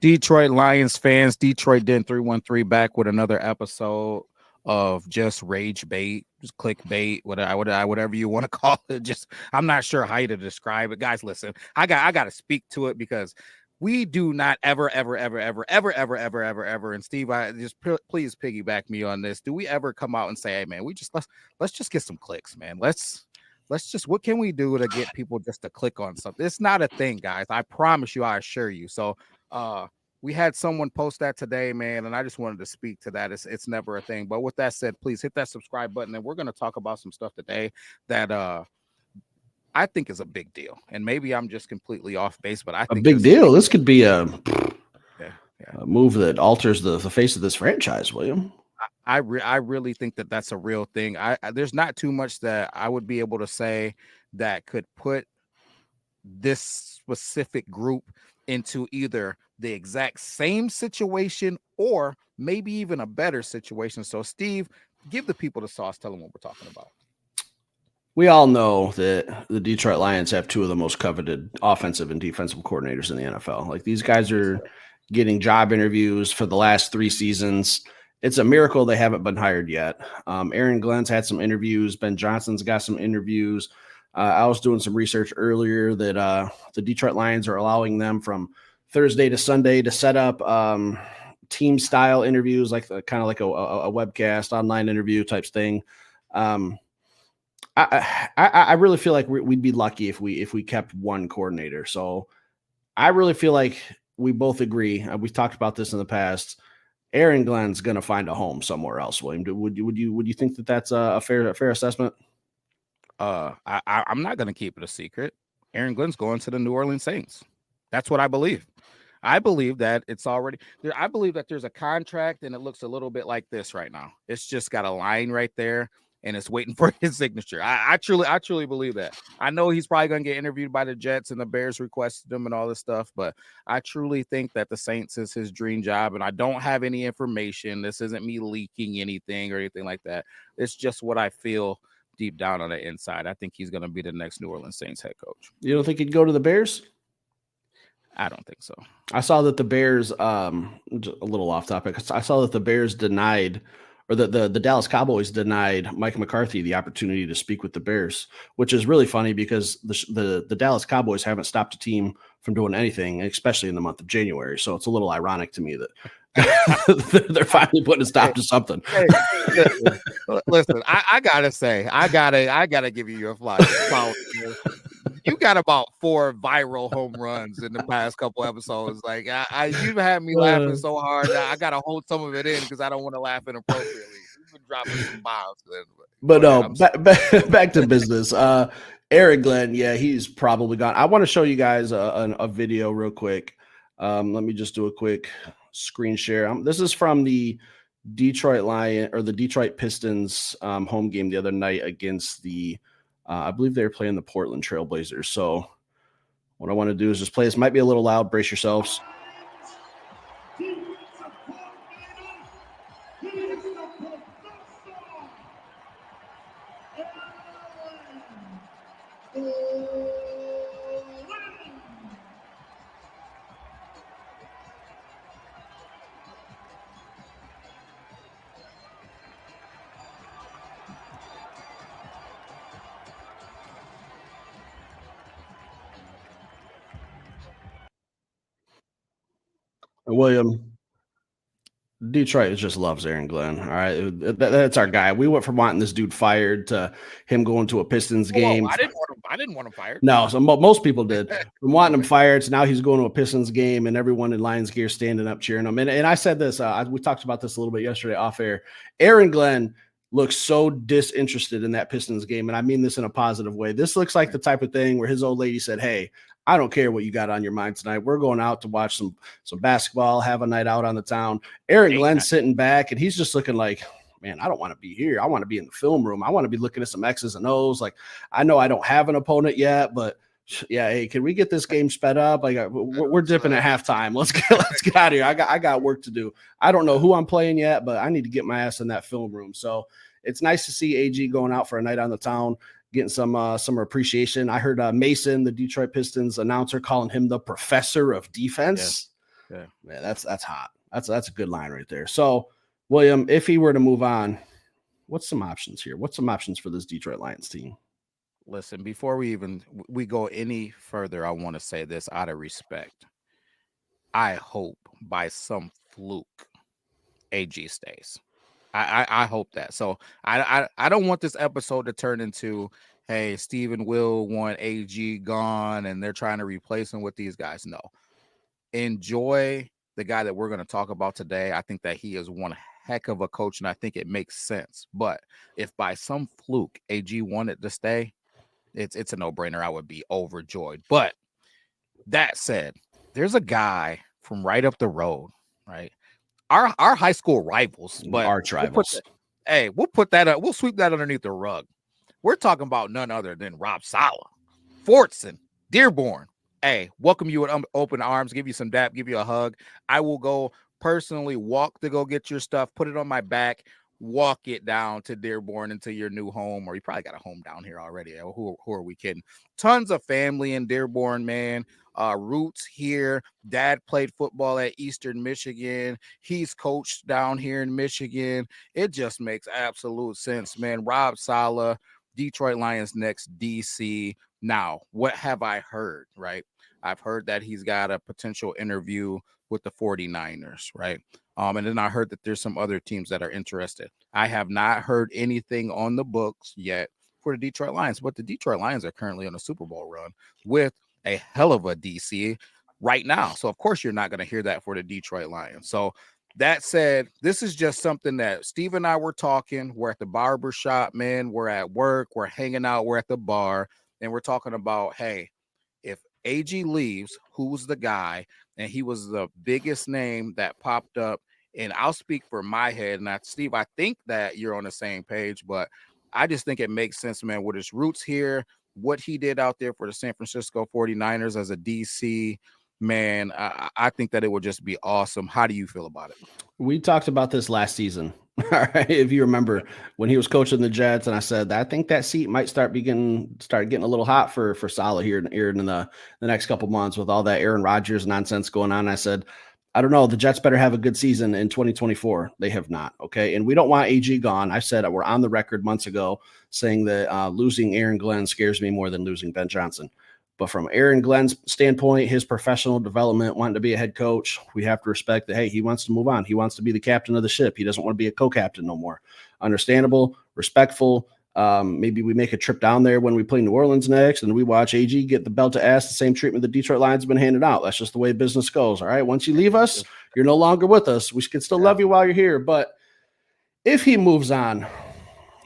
Detroit Lions fans, Detroit Den 313 back with another episode of just rage bait, just clickbait, whatever you want to call it. Just I'm not sure how to describe it. Guys, listen, I got to speak to it because we do not ever, and Steve, I just please piggyback me on this. Do we ever come out and say, hey man, let's just get some clicks, man. Let's just what can we do to get people just to click on something? It's not a thing, guys. I promise you, I assure you. So we had someone post that today, man, and I just wanted to speak to that. It's never a thing. But with that said, please hit that subscribe button, and we're going to talk about some stuff today that I think is a big deal. And maybe I'm just completely off base, but I think a big deal. This could be a move that alters the face of this franchise, William. I really think that that's a real thing. There's not too much that I would be able to say that could put this specific group into either the exact same situation or maybe even a better situation. So, Steve, give the people the sauce. Tell them what we're talking about. We all know that the Detroit Lions have two of the most coveted offensive and defensive coordinators in the NFL. Like, these guys are getting job interviews for the last 3 seasons. It's a miracle they haven't been hired yet. Aaron Glenn's had some interviews. Ben Johnson's got some interviews. I was doing some research earlier that the Detroit Lions are allowing them from Thursday to Sunday to set up team style interviews, like kind of like a webcast, online interview types thing. I really feel like we'd be lucky if we kept one coordinator. So I really feel like we both agree. We've talked about this in the past. Aaron Glenn's going to find a home somewhere else. William, would you think that that's a fair assessment? I'm not going to keep it a secret. Aaron Glenn's going to the New Orleans Saints. That's what I believe. I believe that it's already there. I believe that there's a contract and it looks a little bit like this right now. It's just got a line right there and it's waiting for his signature. I truly believe that. I know he's probably going to get interviewed by the Jets and the Bears requested him and all this stuff, but I truly think that the Saints is his dream job. And I don't have any information. This isn't me leaking anything or anything like that. It's just what I feel deep down on the inside. I think he's going to be the next New Orleans Saints head coach. You don't think he'd go to the Bears? I don't think so. I saw that the Bears, a little off topic, I saw that the Bears denied, or the Dallas Cowboys denied Mike McCarthy the opportunity to speak with the Bears, which is really funny because the Dallas Cowboys haven't stopped a team from doing anything, especially in the month of January. So it's a little ironic to me that they're finally putting a stop to something. Hey, listen, I gotta say, I gotta give you your flowers. You got about 4 viral home runs in the past couple episodes. Like you've had me laughing so hard that I gotta hold some of it in because I don't want to laugh inappropriately. You've been dropping some bombs. But no, back to business. Aaron Glenn, yeah, he's probably gone. I want to show you guys a video real quick. Let me just do a quick screen share. This is from the Detroit Pistons home game the other night against the I believe they were playing the Portland Trailblazers. So what I want to do is just play. This might be a little loud. Brace yourselves. William, Detroit just loves Aaron Glenn. All right. That's our guy. We went from wanting this dude fired to him going to a Pistons game. I didn't want him fired. No, so most people did. From wanting him fired to now he's going to a Pistons game and everyone in Lions gear standing up cheering him. And I said this, we talked about this a little bit yesterday off air. Aaron Glenn looks so disinterested in that Pistons game. And I mean this in a positive way. This looks like the type of thing where his old lady said, hey, I don't care what you got on your mind tonight. We're going out to watch some basketball, have a night out on the town. Aaron Glenn's sitting back, and he's just looking like, man, I don't want to be here. I want to be in the film room. I want to be looking at some X's and O's. Like, I know I don't have an opponent yet, but yeah, hey, can we get this game sped up? Like, we're dipping at halftime. Let's get out of here. I got work to do. I don't know who I'm playing yet, but I need to get my ass in that film room. So it's nice to see AG going out for a night on the town, getting some appreciation. I heard Mason, the Detroit Pistons announcer, calling him the professor of defense. Yeah. Man, that's hot. That's a good line right there. So, William, if he were to move on, what's some options here? What's some options for this Detroit Lions team? Listen, before we go any further, I want to say this out of respect. I hope by some fluke AG stays. I hope that. So I don't want this episode to turn into, hey, Stephen Will want AG gone and they're trying to replace him with these guys. No. Enjoy the guy that we're going to talk about today. I think that he is one heck of a coach, and I think it makes sense. But if by some fluke AG wanted to stay, it's a no-brainer. I would be overjoyed. But that said, there's a guy from right up the road, right? Our high school rivals, but Arch rivals. we'll put that up. We'll sweep that underneath the rug. We're talking about none other than Rob Saleh, Fortson, Dearborn. Hey, welcome you with open arms, give you some dap, give you a hug. I will go personally walk to go get your stuff, put it on my back, walk it down to Dearborn into your new home, or you probably got a home down here already. Who are we kidding? Tons of family in Dearborn, man. Roots here. Dad played football at Eastern Michigan. He's coached down here in Michigan. It just makes absolute sense, man. Rob Saleh, Detroit Lions next, DC. Now, what have I heard, right? I've heard that he's got a potential interview with the 49ers, right? And then I heard that there's some other teams that are interested. I have not heard anything on the books yet for the Detroit Lions, but the Detroit Lions are currently on a Super Bowl run with a hell of a DC right now. So, of course, you're not going to hear that for the Detroit Lions. So, that said, this is just something that Steve and I were talking. We're at the barber shop, man. We're at work. We're hanging out. We're at the bar. And we're talking about, hey, if AG leaves, who's the guy? And he was the biggest name that popped up. And I'll speak for my head. And Steve, I think that you're on the same page, but I just think it makes sense, man, with his roots here, what he did out there for the San Francisco 49ers as a DC, man, I think that it would just be awesome. How do you feel about it? We talked about this last season. All right. If you remember when he was coaching the Jets, and I said, I think that seat might start getting a little hot for Saleh here in the next couple months with all that Aaron Rodgers nonsense going on. I said, I don't know. The Jets better have a good season in 2024. They have not. Okay. And we don't want AG gone. I said we're on the record months ago saying that losing Aaron Glenn scares me more than losing Ben Johnson. But from Aaron Glenn's standpoint, his professional development, wanting to be a head coach, we have to respect that, hey, he wants to move on. He wants to be the captain of the ship. He doesn't want to be a co-captain no more. Understandable, respectful. Maybe we make a trip down there when we play New Orleans next and we watch AG get the belt to ass, the same treatment the Detroit Lions have been handed out. That's just the way business goes. All right. Once you leave us, you're no longer with us. We can still love you while you're here. But if he moves on,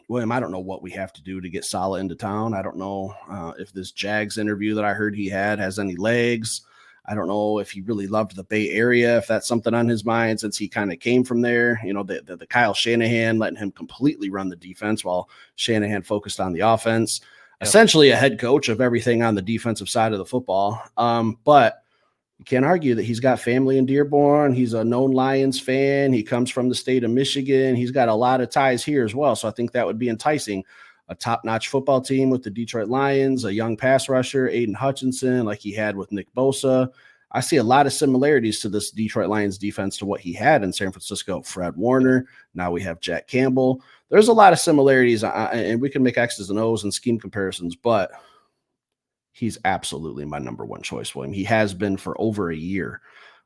William, I don't know what we have to do to get Saleh into town. I don't know if this Jags interview that I heard he had has any legs. I don't know if he really loved the Bay Area, if that's something on his mind since he kind of came from there. You know, the Kyle Shanahan letting him completely run the defense while Shanahan focused on the offense. Yep. Essentially a head coach of everything on the defensive side of the football. But you can't argue that he's got family in Dearborn. He's a known Lions fan. He comes from the state of Michigan. He's got a lot of ties here as well. So I think that would be enticing. A top-notch football team with the Detroit Lions, a young pass rusher, Aiden Hutchinson, like he had with Nick Bosa. I see a lot of similarities to this Detroit Lions defense to what he had in San Francisco. Fred Warner. Now we have Jack Campbell. There's a lot of similarities, and we can make X's and O's and scheme comparisons, but he's absolutely my number one choice, William. He has been for over a year.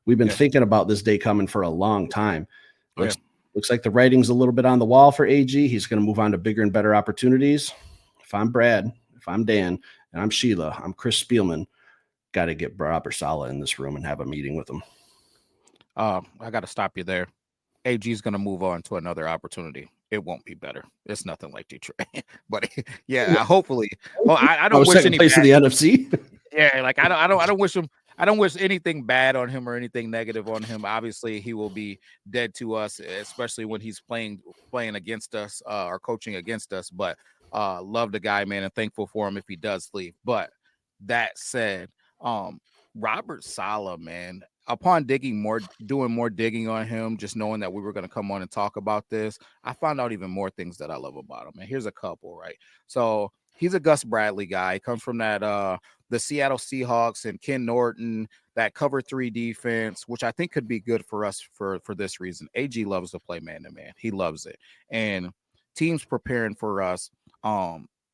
We've been thinking about this day coming for a long time. Looks like the writing's a little bit on the wall for AG. He's going to move on to bigger and better opportunities. If I'm Brad, if I'm Dan, and I'm Sheila, I'm Chris Spielman, got to get Robert Saleh in this room and have a meeting with him. I got to stop you there. AG is going to move on to another opportunity. It won't be better. It's nothing like Detroit, but yeah, hopefully. Well, I don't wish any place in the NFC. Yeah, like I don't wish him. I don't wish anything bad on him or anything negative on him. Obviously, he will be dead to us, especially when he's playing against us or coaching against us. But love the guy, man, and thankful for him if he does leave. But that said, Robert Saleh, man, upon doing more digging on him, just knowing that we were going to come on and talk about this, I found out even more things that I love about him. And here's a couple, right? So He's a Gus Bradley guy. He comes from that the Seattle Seahawks and Ken Norton, that cover 3 defense, which I think could be good for us for this reason. AG loves to play man to man. He loves it. And teams preparing for us,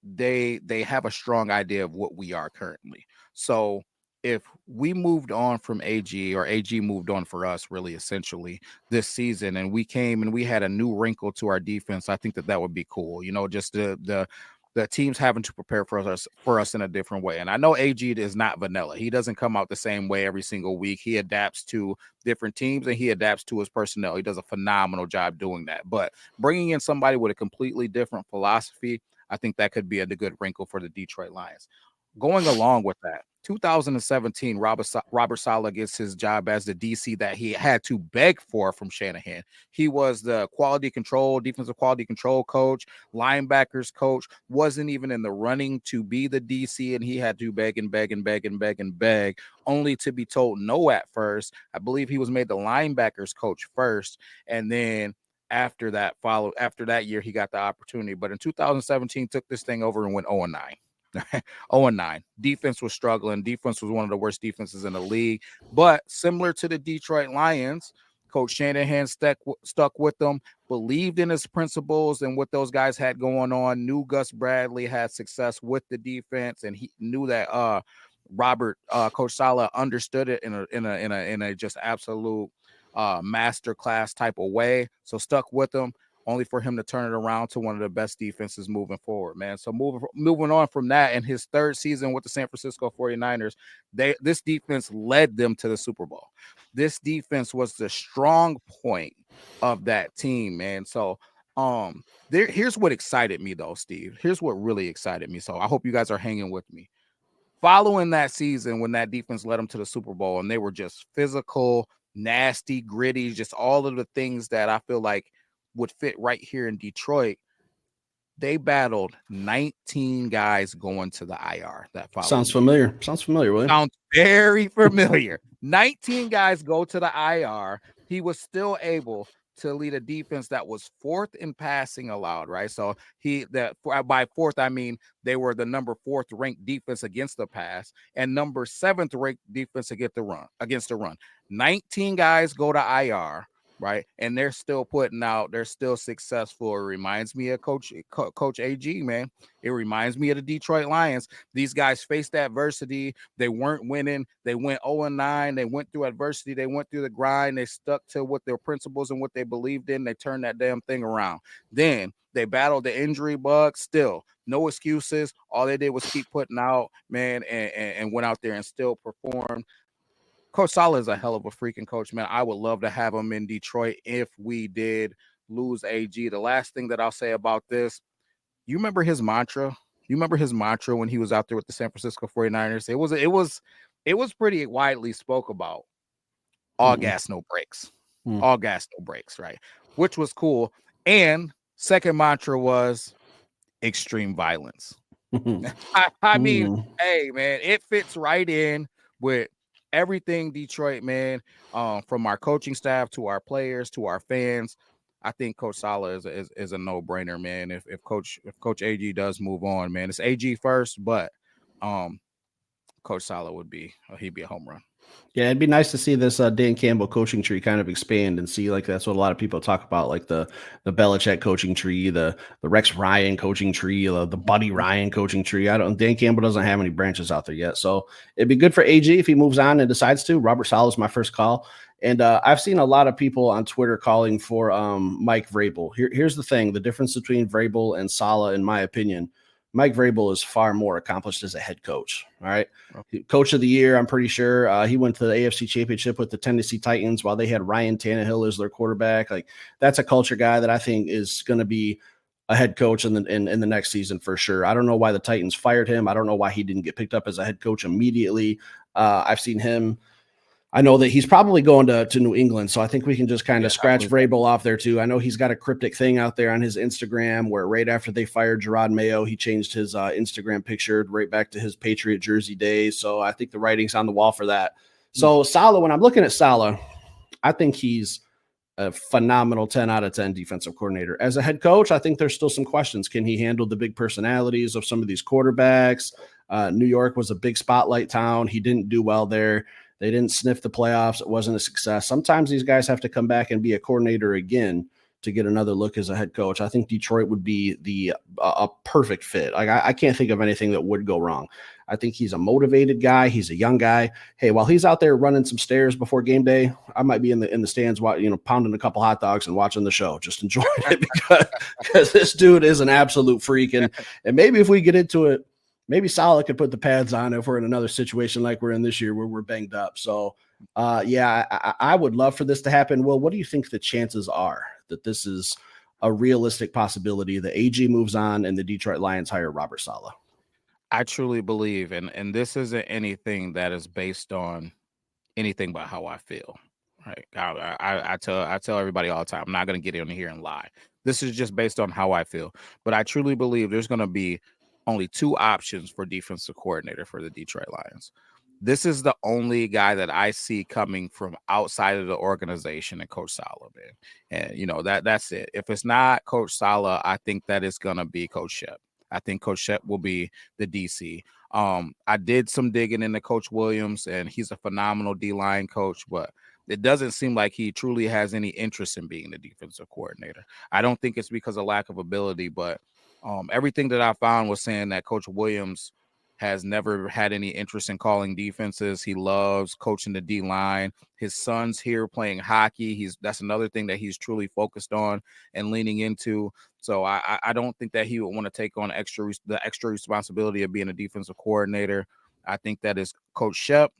they have a strong idea of what we are currently. So if we moved on from AG, or AG moved on for us, really essentially this season, and we came and we had a new wrinkle to our defense, I think that would be cool. Just the teams having to prepare for us in a different way. And I know AG is not vanilla. He doesn't come out the same way every single week. He adapts to different teams and he adapts to his personnel. He does a phenomenal job doing that. But bringing in somebody with a completely different philosophy, I think that could be a good wrinkle for the Detroit Lions. Going along with that, 2017, Robert Saleh gets his job as the DC that he had to beg for from Shanahan. He was the defensive quality control coach, linebackers coach, wasn't even in the running to be the DC, and he had to beg and beg and beg and beg and beg, only to be told no at first. I believe he was made the linebackers coach first, and then after that year, he got the opportunity. But in 2017, took this thing over and went 0-9. 0-9. Defense was struggling. Defense was one of the worst defenses in the league. But similar to the Detroit Lions, Coach Shanahan stuck with them, believed in his principles and what those guys had going on, knew Gus Bradley had success with the defense, and he knew that Coach Saleh understood it in a just absolute master class type of way. So stuck with them, only for him to turn it around to one of the best defenses moving forward, man. So moving on from that, in his 3rd season with the San Francisco 49ers, this defense led them to the Super Bowl. This defense was the strong point of that team, man. So here's what excited me, though, Steve. Here's what really excited me. So I hope you guys are hanging with me. Following that season, when that defense led them to the Super Bowl, and they were just physical, nasty, gritty, just all of the things that I feel like would fit right here in Detroit, they battled 19 guys going to the IR that following. Sounds familiar. Sounds familiar, William. Sounds very familiar. 19 guys go to the IR. He was still able to lead a defense that was 4th in passing allowed, right? So by 4th, I mean they were the number 4th ranked defense against the pass and number 7th ranked defense against the run. 19 guys go to IR, right? And they're still they're still successful. It reminds me of Coach AG, man. It reminds me of the Detroit Lions. These guys faced adversity. They weren't winning. They went 0-9. They went through adversity. They went through the grind. They stuck to what their principles and what they believed in. They turned that damn thing around. Then they battled the injury bug. Still, no excuses. All they did was keep putting out, man, and went out there and still performed. Coach Saleh is a hell of a freaking coach, man. I would love to have him in Detroit if we did lose AG. The last thing that I'll say about this, you remember his mantra? You remember his mantra when he was out there with the San Francisco 49ers? It was pretty widely spoke about. All gas, no brakes. All gas, no brakes, right? Which was cool. And second mantra was extreme violence. I mean, hey, man, it fits right in with everything Detroit, man, from our coaching staff to our players to our fans. I think Coach Saleh is a no-brainer, man. If Coach AG does move on, man, it's AG first, but Coach Saleh he'd be a home run. Yeah, it'd be nice to see this Dan Campbell coaching tree kind of expand and see, like, that's what a lot of people talk about, like the Belichick coaching tree, the Rex Ryan coaching tree, the Buddy Ryan coaching tree. Dan Campbell doesn't have any branches out there yet, so it'd be good for AG if he moves on and decides to. Robert Saleh is my first call, and I've seen a lot of people on Twitter calling for Mike Vrabel. Here's the thing: the difference between Vrabel and Saleh, in my opinion. Mike Vrabel is far more accomplished as a head coach. All right. Coach of the year, I'm pretty sure. He went to the AFC Championship with the Tennessee Titans while they had Ryan Tannehill as their quarterback. Like, that's a culture guy that I think is going to be a head coach in the next season for sure. I don't know why the Titans fired him. I don't know why he didn't get picked up as a head coach immediately. I've seen him. I know that he's probably going to New England, so I think we can just kind of scratch Vrabel off there too. I know he's got a cryptic thing out there on his Instagram where right after they fired Gerard Mayo, he changed his Instagram picture right back to his Patriot jersey days. So I think the writing's on the wall for that. So Saleh, when I'm looking at Saleh, I think he's a phenomenal 10 out of 10 defensive coordinator. As a head coach, I think there's still some questions. Can he handle the big personalities of some of these quarterbacks? New York was a big spotlight town. He didn't do well there. They didn't sniff the playoffs. It wasn't a success. Sometimes these guys have to come back and be a coordinator again to get another look as a head coach. I think Detroit would be a perfect fit. Like I can't think of anything that would go wrong. I think he's a motivated guy. He's a young guy. Hey, while he's out there running some stairs before game day, I might be in the stands, pounding a couple hot dogs and watching the show, just enjoying it because this dude is an absolute freak. And maybe if we get into it, maybe Saleh could put the pads on if we're in another situation like we're in this year where we're banged up. So, I would love for this to happen. Well, what do you think the chances are that this is a realistic possibility? The AG moves on and the Detroit Lions hire Robert Saleh. I truly believe, and this isn't anything that is based on anything but how I feel. Right? I tell everybody all the time, I'm not going to get in here and lie. This is just based on how I feel. But I truly believe there's going to be only two options for defensive coordinator for the Detroit Lions. This is the only guy that I see coming from outside of the organization, and Coach Saleh, man. And that's it. If it's not Coach Saleh, I think that it's gonna be Coach Shep. I think Coach Shep will be the DC. I did some digging into Coach Williams, and he's a phenomenal D-line coach, but it doesn't seem like he truly has any interest in being the defensive coordinator. I don't think it's because of lack of ability, but everything that I found was saying that Coach Williams has never had any interest in calling defenses. He loves coaching the D-line. His son's here playing hockey. That's another thing that he's truly focused on and leaning into. So I don't think that he would want to take on the extra responsibility of being a defensive coordinator. I think that is Coach Shep.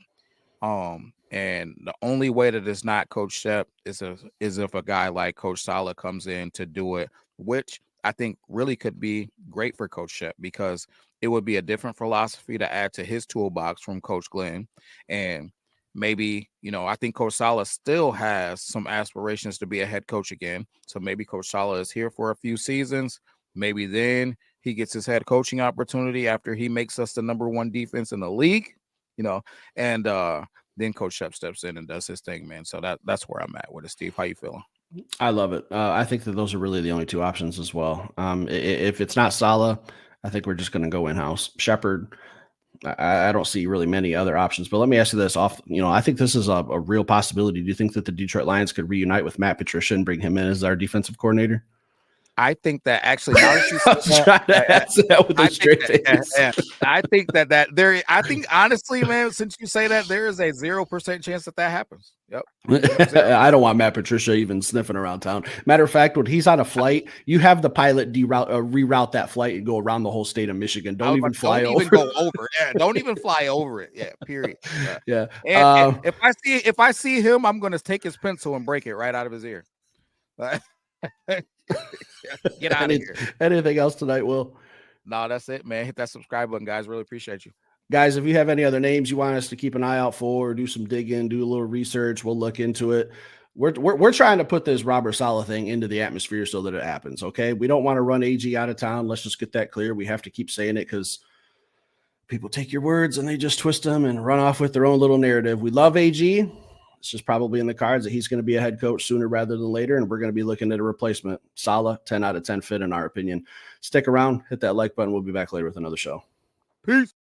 And the only way that it's not Coach Shep is if a guy like Coach Saleh comes in to do it, which I think really could be great for Coach Shep because it would be a different philosophy to add to his toolbox from Coach Glenn. And maybe, I think Coach Saleh still has some aspirations to be a head coach again. So maybe Coach Saleh is here for a few seasons. Maybe then he gets his head coaching opportunity after he makes us the number one defense in the league, and then Coach Shep steps in and does his thing, man. So that's where I'm at with it, Steve. How you feeling? I love it. I think that those are really the only two options as well. If it's not Saleh, I think we're just going to go in-house. Shepard, I don't see really many other options. But let me ask you this I think this is a real possibility. Do you think that the Detroit Lions could reunite with Matt Patricia and bring him in as our defensive coordinator? I think that actually, now that you I think honestly, man, since you say that, there is a 0% chance that happens. Yep. I don't want Matt Patricia even sniffing around town. Matter of fact, when he's on a flight, you have the pilot reroute that flight and go around the whole state of Michigan. Don't even fly over. Go over. Yeah, don't even fly over it. Yeah, period. Yeah. And if I see him, I'm going to take his pencil and break it right out of his ear. Get out of here. Anything else tonight, Will? No, that's it, man. Hit that subscribe button, guys. Really appreciate you. Guys, if you have any other names you want us to keep an eye out for, do some digging, do a little research, we'll look into it. We're trying to put this Robert Saleh thing into the atmosphere so that it happens, okay? We don't want to run AG out of town. Let's just get that clear. We have to keep saying it because people take your words and they just twist them and run off with their own little narrative. We love AG. It's just probably in the cards that he's going to be a head coach sooner rather than later, and we're going to be looking at a replacement. Saleh, 10 out of 10 fit in our opinion. Stick around, hit that like button. We'll be back later with another show. Peace.